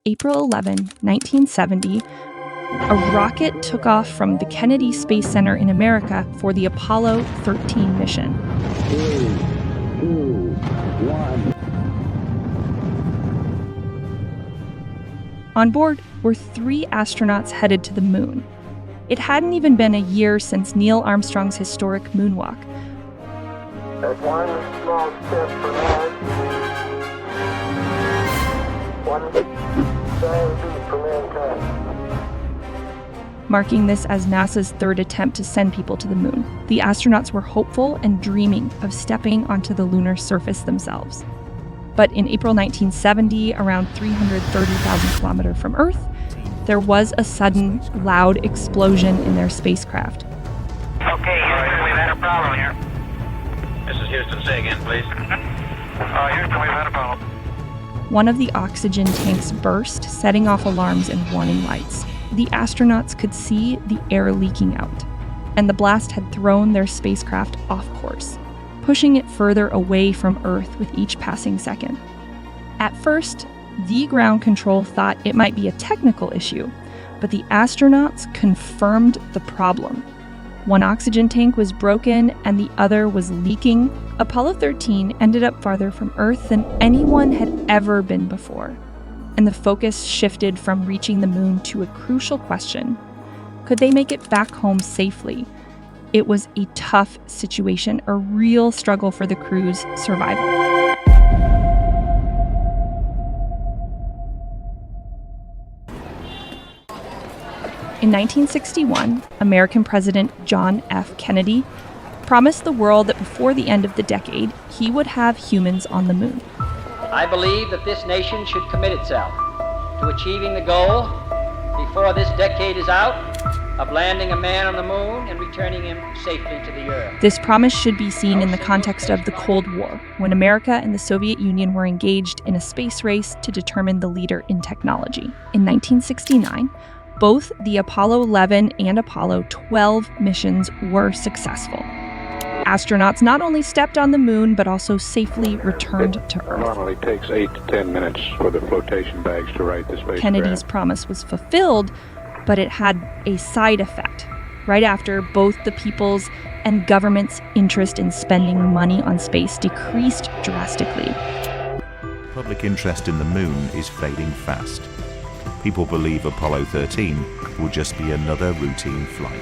April 11, 1970, a rocket took off from the Kennedy Space Center in America for the Apollo 13 mission. 3, 2, 1. On board were 3 astronauts headed to the moon. It hadn't even been a year since Neil Armstrong's historic moonwalk. That's one small step for man, one giant leap for mankind. Marking this as NASA's third attempt to send people to the moon, the astronauts were hopeful and dreaming of stepping onto the lunar surface themselves. But in April 1970, around 330,000 kilometers from Earth, there was a sudden, loud explosion in their spacecraft. Okay, Houston, we've had a problem here. This is Houston. Say again, please. Houston, we've had a problem. One of the oxygen tanks burst, setting off alarms and warning lights. The astronauts could see the air leaking out, and the blast had thrown their spacecraft off course, pushing it further away from Earth with each passing second. At first, the ground control thought it might be a technical issue, but the astronauts confirmed the problem. One oxygen tank was broken and the other was leaking. Apollo 13 ended up farther from Earth than anyone had ever been before, and the focus shifted from reaching the moon to a crucial question: could they make it back home safely? It was a tough situation, a real struggle for the crew's survival. In 1961, American President John F. Kennedy promised the world that before the end of the decade, he would have humans on the moon. I believe that this nation should commit itself to achieving the goal before this decade is out of landing a man on the moon and returning him safely to the Earth. This promise should be seen in the context of the Cold War, when America and the Soviet Union were engaged in a space race to determine the leader in technology. In 1969, both the Apollo 11 and Apollo 12 missions were successful. Astronauts not only stepped on the moon, but also safely returned to Earth. It normally takes 8 to 10 minutes for the flotation bags to right the spacecraft. Kennedy's promise was fulfilled, but it had a side effect. Right after, both the people's and government's interest in spending money on space decreased drastically. Public interest in the moon is fading fast. People believe Apollo 13 will just be another routine flight.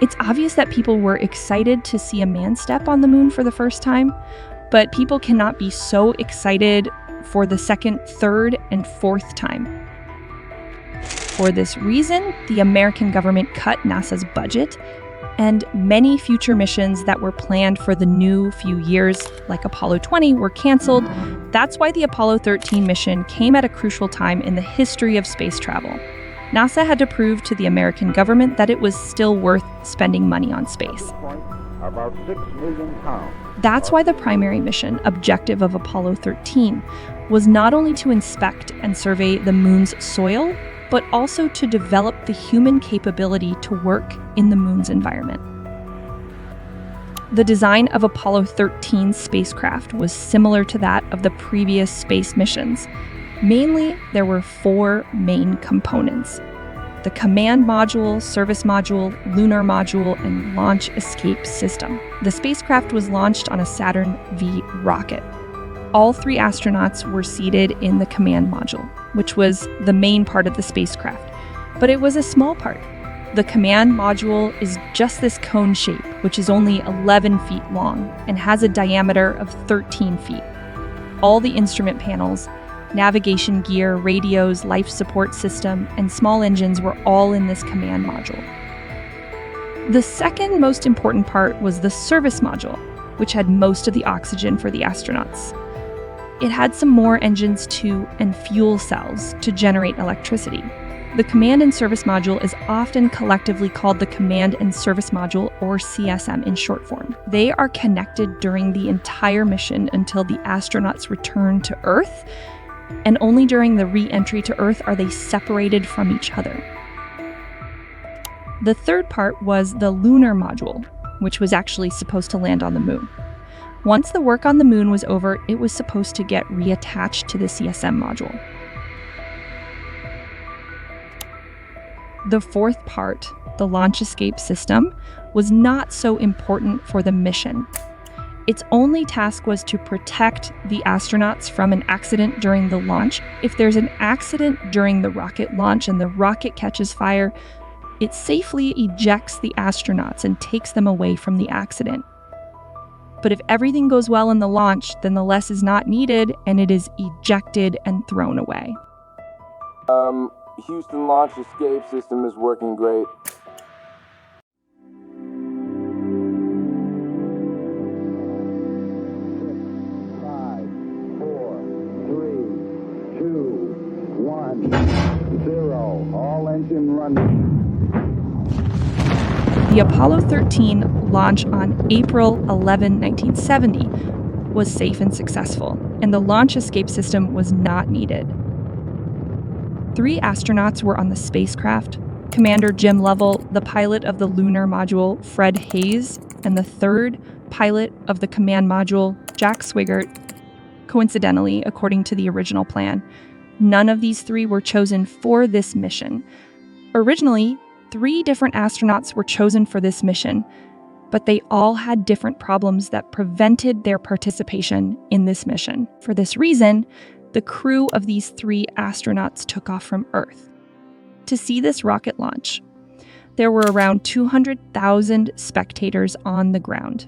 It's obvious that people were excited to see a man step on the moon for the first time, but people cannot be so excited for the second, third, and fourth time. For this reason, the American government cut NASA's budget, and many future missions that were planned for the new few years, like Apollo 20, were canceled. That's why the Apollo 13 mission came at a crucial time in the history of space travel. NASA had to prove to the American government that it was still worth spending money on space. About 6 million pounds. That's why the primary mission objective of Apollo 13 was not only to inspect and survey the moon's soil, but also to develop the human capability to work in the moon's environment. The design of Apollo 13's spacecraft was similar to that of the previous space missions. Mainly, there were 4 main components: the command module, service module, lunar module, and launch escape system. The spacecraft was launched on a Saturn V rocket. All 3 astronauts were seated in the command module, which was the main part of the spacecraft, but it was a small part. The command module is just this cone shape, which is only 11 feet long and has a diameter of 13 feet. All the instrument panels, navigation gear, radios, life support system, and small engines were all in this command module. The second most important part was the service module, which had most of the oxygen for the astronauts. It had some more engines too, and fuel cells to generate electricity. The Command and Service Module is often collectively called the Command and Service Module, or CSM in short form. They are connected during the entire mission until the astronauts return to Earth, and only during the re-entry to Earth are they separated from each other. The third part was the Lunar Module, which was actually supposed to land on the moon. Once the work on the moon was over, it was supposed to get reattached to the CSM module. The fourth part, the launch escape system, was not so important for the mission. Its only task was to protect the astronauts from an accident during the launch. If there's an accident during the rocket launch and the rocket catches fire, it safely ejects the astronauts and takes them away from the accident. But if everything goes well in the launch, then the LES is not needed and it is ejected and thrown away. Houston launch escape system is working great. 0. All engine running. The Apollo 13 launch on April 11, 1970 was safe and successful, and the launch escape system was not needed. 3 astronauts were on the spacecraft: Commander Jim Lovell, the pilot of the lunar module, Fred Hayes, and the third pilot of the command module, Jack Swigert. Coincidentally, according to the original plan, none of these 3 were chosen for this mission. Originally, 3 different astronauts were chosen for this mission, but they all had different problems that prevented their participation in this mission. For this reason, the crew of these 3 astronauts took off from Earth. To see this rocket launch, there were around 200,000 spectators on the ground.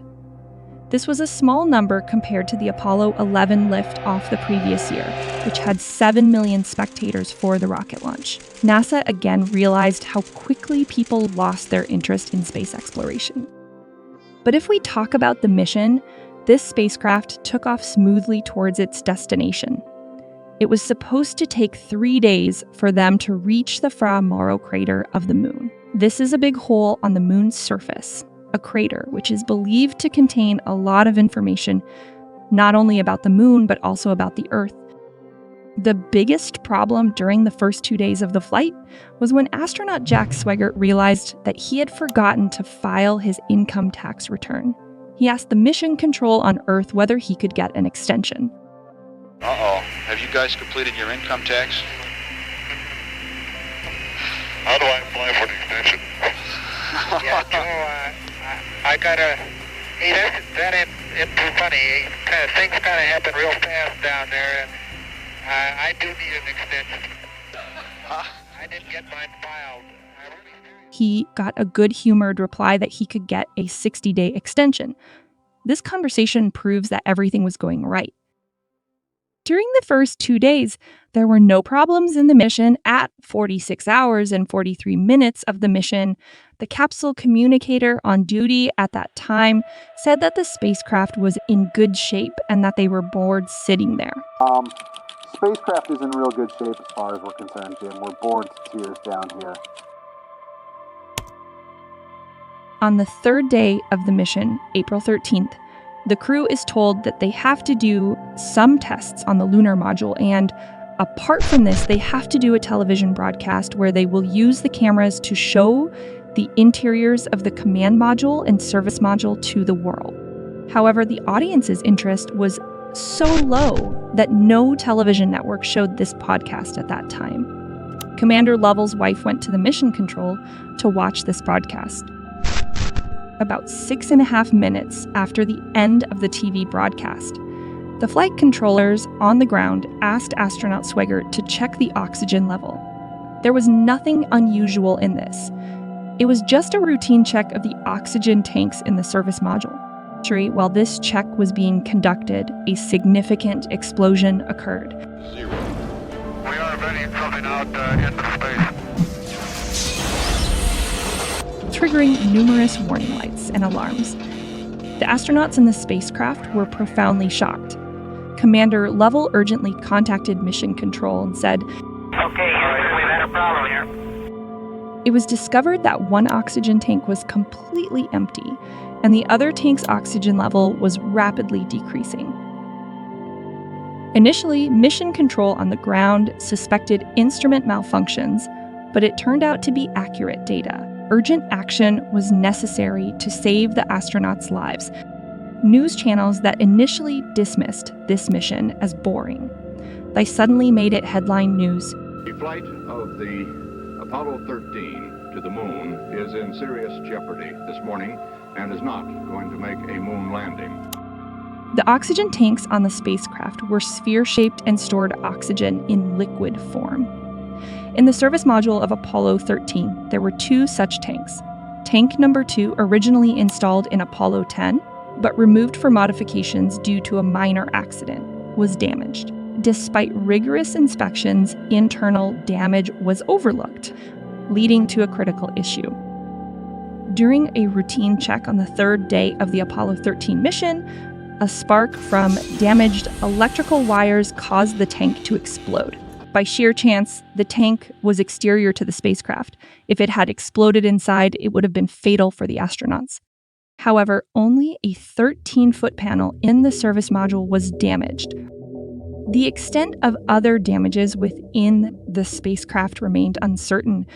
This was a small number compared to the Apollo 11 lift-off the previous year, which had 7 million spectators for the rocket launch. NASA again realized how quickly people lost their interest in space exploration. But if we talk about the mission, this spacecraft took off smoothly towards its destination. It was supposed to take 3 days for them to reach the Fra Mauro crater of the moon. This is a big hole on the moon's surface, a crater which is believed to contain a lot of information, not only about the moon, but also about the Earth. The biggest problem during the first 2 days of the flight was when astronaut Jack Swigert realized that he had forgotten to file his income tax return. He asked the mission control on Earth whether he could get an extension. Uh-oh. Have you guys completed your income tax? How do I apply for the extension? Yeah, Joe, I gotta... It's too funny. Things kind of happen real fast down there, and I do need an extension. I didn't get mine filed. He got a good-humored reply that he could get a 60-day extension. This conversation proves that everything was going right. During the first 2 days, there were no problems in the mission. At 46 hours and 43 minutes of the mission, the capsule communicator on duty at that time said that the spacecraft was in good shape and that they were bored sitting there. Spacecraft is in real good shape as far as we're concerned, Jim. We're bored to tears down here. On the 3rd day of the mission, April 13th, the crew is told that they have to do some tests on the lunar module, and apart from this, they have to do a television broadcast where they will use the cameras to show the interiors of the command module and service module to the world. However, the audience's interest was so low that no television network showed this podcast at that time. Commander Lovell's wife went to the mission control to watch this broadcast. About 6.5 minutes after the end of the TV broadcast, the flight controllers on the ground asked astronaut Swigert to check the oxygen level. There was nothing unusual in this. It was just a routine check of the oxygen tanks in the service module. While this check was being conducted, a significant explosion occurred. 0. We are vetting something out into space. Triggering numerous warning lights and alarms. The astronauts in the spacecraft were profoundly shocked. Commander Lovell urgently contacted Mission Control and said, Okay, Houston, we've had a problem here. It was discovered that one oxygen tank was completely empty, and the other tank's oxygen level was rapidly decreasing. Initially, Mission Control on the ground suspected instrument malfunctions, but it turned out to be accurate data. Urgent action was necessary to save the astronauts' lives. News channels that initially dismissed this mission as boring, they suddenly made it headline news. The flight of the Apollo 13 to the moon is in serious jeopardy this morning and is not going to make a moon landing. The oxygen tanks on the spacecraft were sphere-shaped and stored oxygen in liquid form. In the service module of Apollo 13, there were 2 such tanks. Tank number 2, originally installed in Apollo 10, but removed for modifications due to a minor accident, was damaged. Despite rigorous inspections, internal damage was overlooked, leading to a critical issue. During a routine check on the 3rd day of the Apollo 13 mission, a spark from damaged electrical wires caused the tank to explode. By sheer chance, the tank was exterior to the spacecraft. If it had exploded inside, it would have been fatal for the astronauts. However, only a 13-foot panel in the service module was damaged. The extent of other damages within the spacecraft remained uncertain.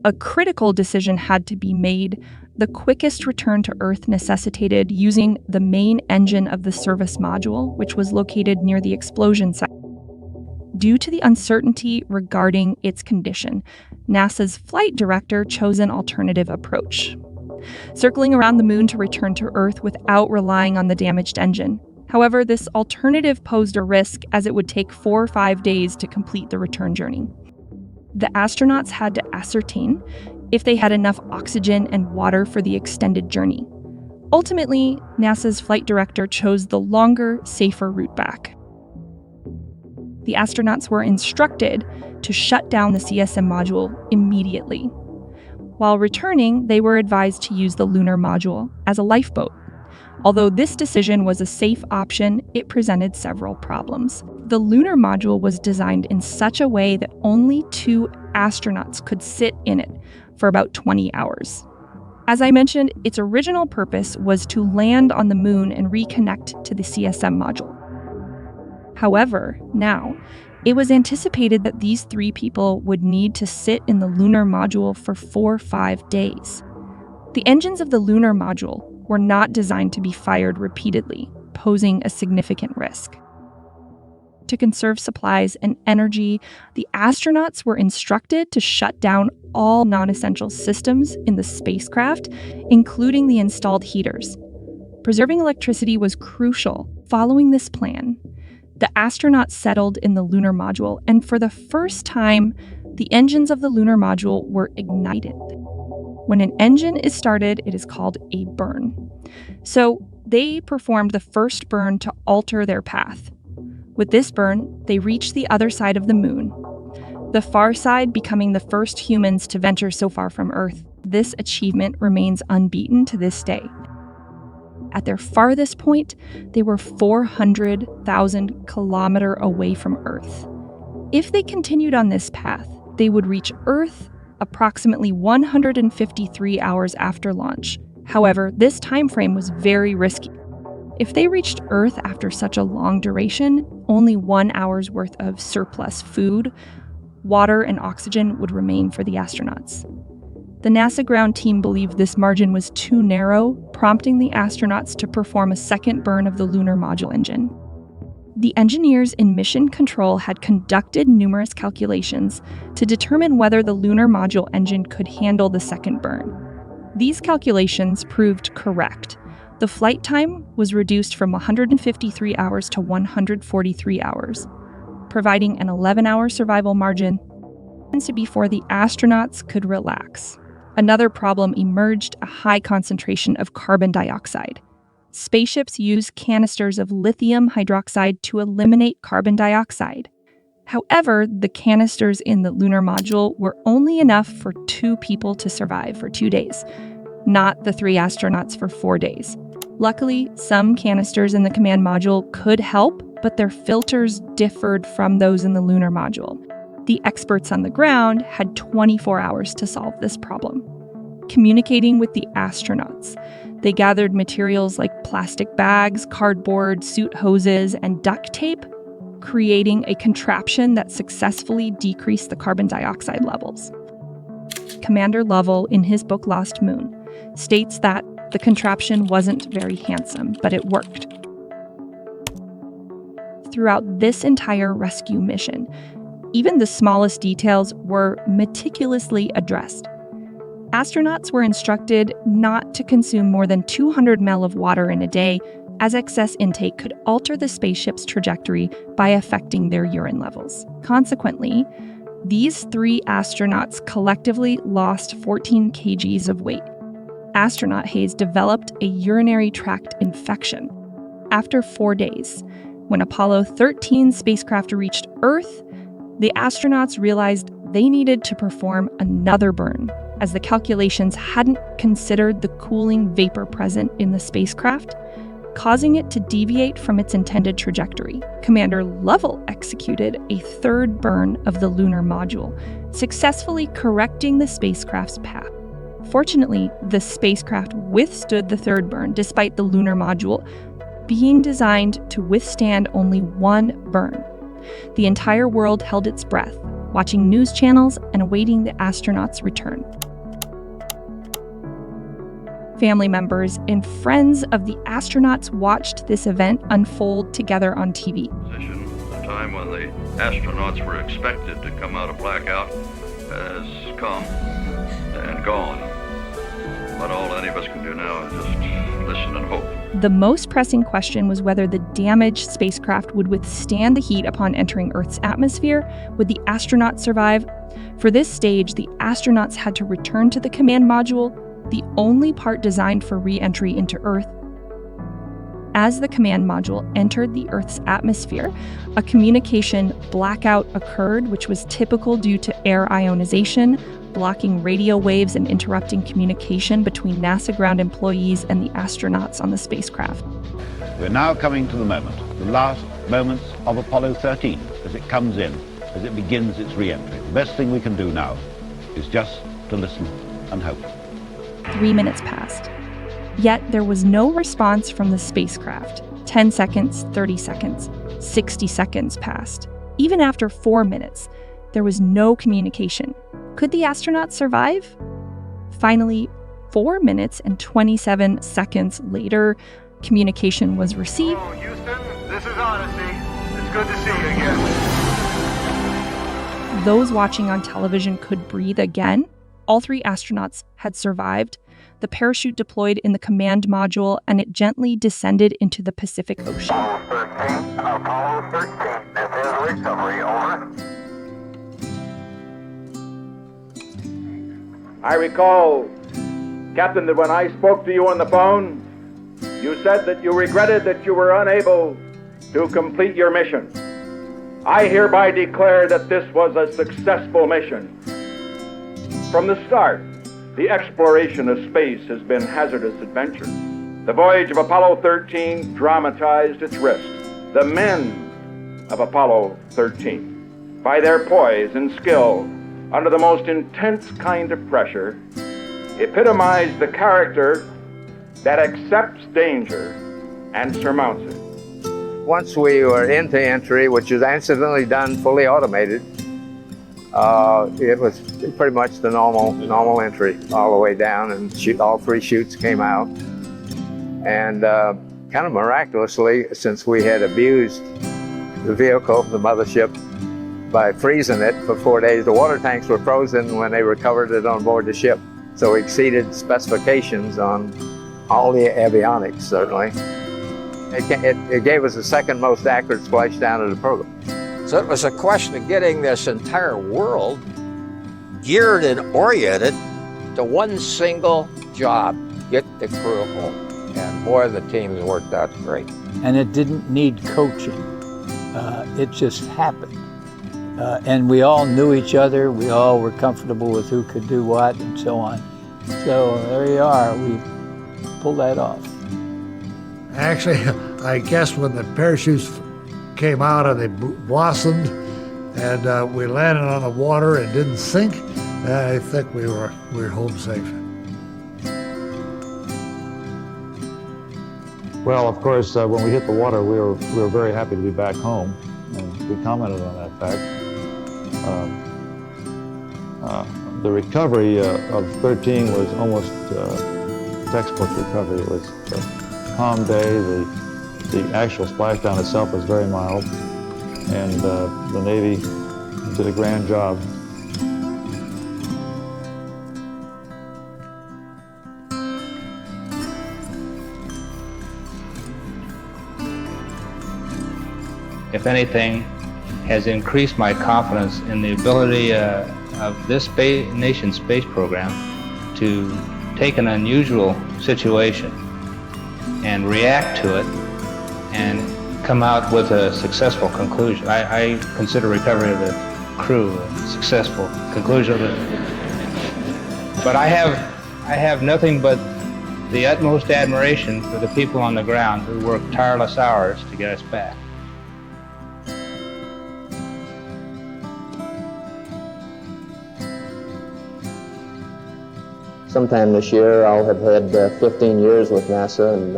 A critical decision had to be made. The quickest return to Earth necessitated using the main engine of the service module, which was located near the explosion site. Due to the uncertainty regarding its condition, NASA's flight director chose an alternative approach, circling around the moon to return to Earth without relying on the damaged engine. However, this alternative posed a risk as it would take 4 or 5 days to complete the return journey. The astronauts had to ascertain if they had enough oxygen and water for the extended journey. Ultimately, NASA's flight director chose the longer, safer route back. The astronauts were instructed to shut down the CSM module immediately. While returning, they were advised to use the lunar module as a lifeboat. Although this decision was a safe option, it presented several problems. The lunar module was designed in such a way that only 2 astronauts could sit in it for about 20 hours. As I mentioned, its original purpose was to land on the moon and reconnect to the CSM module. However, now, it was anticipated that these 3 people would need to sit in the lunar module for 4 or 5 days. The engines of the lunar module were not designed to be fired repeatedly, posing a significant risk. To conserve supplies and energy, the astronauts were instructed to shut down all non-essential systems in the spacecraft, including the installed heaters. Preserving electricity was crucial. Following this plan, the astronauts settled in the lunar module, and for the first time, the engines of the lunar module were ignited. When an engine is started, it is called a burn. So they performed the first burn to alter their path. With this burn, they reached the other side of the moon, the far side becoming the first humans to venture so far from Earth. This achievement remains unbeaten to this day. At their farthest point, they were 400,000 kilometers away from Earth. If they continued on this path, they would reach Earth approximately 153 hours after launch. However, this time frame was very risky. If they reached Earth after such a long duration, only 1 hour's worth of surplus food, water, and oxygen would remain for the astronauts. The NASA ground team believed this margin was too narrow, prompting the astronauts to perform a second burn of the lunar module engine. The engineers in mission control had conducted numerous calculations to determine whether the lunar module engine could handle the second burn. These calculations proved correct. The flight time was reduced from 153 hours to 143 hours, providing an 11-hour survival margin before the astronauts could relax. Another problem emerged: a high concentration of carbon dioxide. Spaceships use canisters of lithium hydroxide to eliminate carbon dioxide. However, the canisters in the lunar module were only enough for 2 people to survive for 2 days, not the 3 astronauts for 4 days. Luckily, some canisters in the command module could help, but their filters differed from those in the lunar module. The experts on the ground had 24 hours to solve this problem. Communicating with the astronauts, they gathered materials like plastic bags, cardboard, suit hoses, and duct tape, creating a contraption that successfully decreased the carbon dioxide levels. Commander Lovell, in his book Lost Moon, states that the contraption wasn't very handsome, but it worked. Throughout this entire rescue mission, Even the smallest details were meticulously addressed. Astronauts were instructed not to consume more than 200 ml of water in a day, as excess intake could alter the spaceship's trajectory by affecting their urine levels. Consequently, these 3 astronauts collectively lost 14 kgs of weight. Astronaut Hayes developed a urinary tract infection. After 4 days, when Apollo 13 spacecraft reached Earth, the astronauts realized they needed to perform another burn, as the calculations hadn't considered the cooling vapor present in the spacecraft, causing it to deviate from its intended trajectory. Commander Lovell executed a 3rd burn of the lunar module, successfully correcting the spacecraft's path. Fortunately, the spacecraft withstood the 3rd burn despite the lunar module being designed to withstand only 1 burn. The entire world held its breath, watching news channels and awaiting the astronauts' return. Family members and friends of the astronauts watched this event unfold together on TV. The time when the astronauts were expected to come out of blackout has come and gone. But all any of us can do now is just listen and hope. The most pressing question was whether the damaged spacecraft would withstand the heat upon entering Earth's atmosphere. Would the astronauts survive? For this stage, the astronauts had to return to the command module, the only part designed for re-entry into Earth. As the command module entered the Earth's atmosphere, a communication blackout occurred, which was typical due to air ionization, blocking radio waves and interrupting communication between NASA ground employees and the astronauts on the spacecraft. We're now coming to the moment, the last moments of Apollo 13 as it comes in, as it begins its re-entry. The best thing we can do now is just to listen and hope. 3 minutes passed. Yet there was no response from the spacecraft. 10 seconds, 30 seconds, 60 seconds passed. Even after 4 minutes, there was no communication. Could the astronauts survive? Finally, 4 minutes and 27 seconds later, communication was received. Hello, Houston, this is Odyssey. It's good to see you again. Those watching on television could breathe again. All 3 astronauts had survived. The parachute deployed in the command module, and it gently descended into the Pacific Ocean. Apollo 13, this is recovery, over. I recall, Captain, that when I spoke to you on the phone, you said that you regretted that you were unable to complete your mission. I hereby declare that this was a successful mission. From the start, the exploration of space has been hazardous adventure. The voyage of Apollo 13 dramatized its risks. The men of Apollo 13, by their poise and skill under the most intense kind of pressure, epitomized the character that accepts danger and surmounts it. Once we were into entry, which was accidentally done fully automated, it was pretty much the normal entry all the way down, and all 3 chutes came out. And kind of miraculously, since we had abused the vehicle, the mothership, by freezing it for 4 days, the water tanks were frozen when they recovered it on board the ship. So we exceeded specifications on all the avionics, certainly. It gave us the 2nd most accurate splashdown of the program. So it was a question of getting this entire world geared and oriented to one single job, get the crew home. And boy, the teams worked out great. And it didn't need coaching. It just happened. And we all knew each other. We all were comfortable with who could do what and so on. So there you are. We pulled that off. Actually, I guess when the parachutes came out and they blossomed and we landed on the water and didn't sink, I think we were home safe. Well, of course, when we hit the water, we were very happy to be back home, and we commented on that fact. The recovery of 13 was almost textbook recovery. It was a calm day. The actual splashdown itself was very mild, and the Navy did a grand job. If anything, has increased my confidence in the ability of this nation's space program to take an unusual situation and react to it and come out with a successful conclusion. I consider recovery of the crew a successful conclusion of it. But I have nothing but the utmost admiration for the people on the ground who work tireless hours to get us back. Sometime this year I'll have had 15 years with NASA, and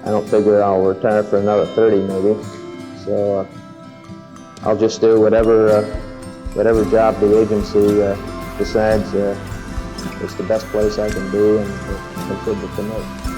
I don't figure I'll retire for another 30 maybe. So I'll just do whatever job the agency decides is the best place I can be and contribute the most.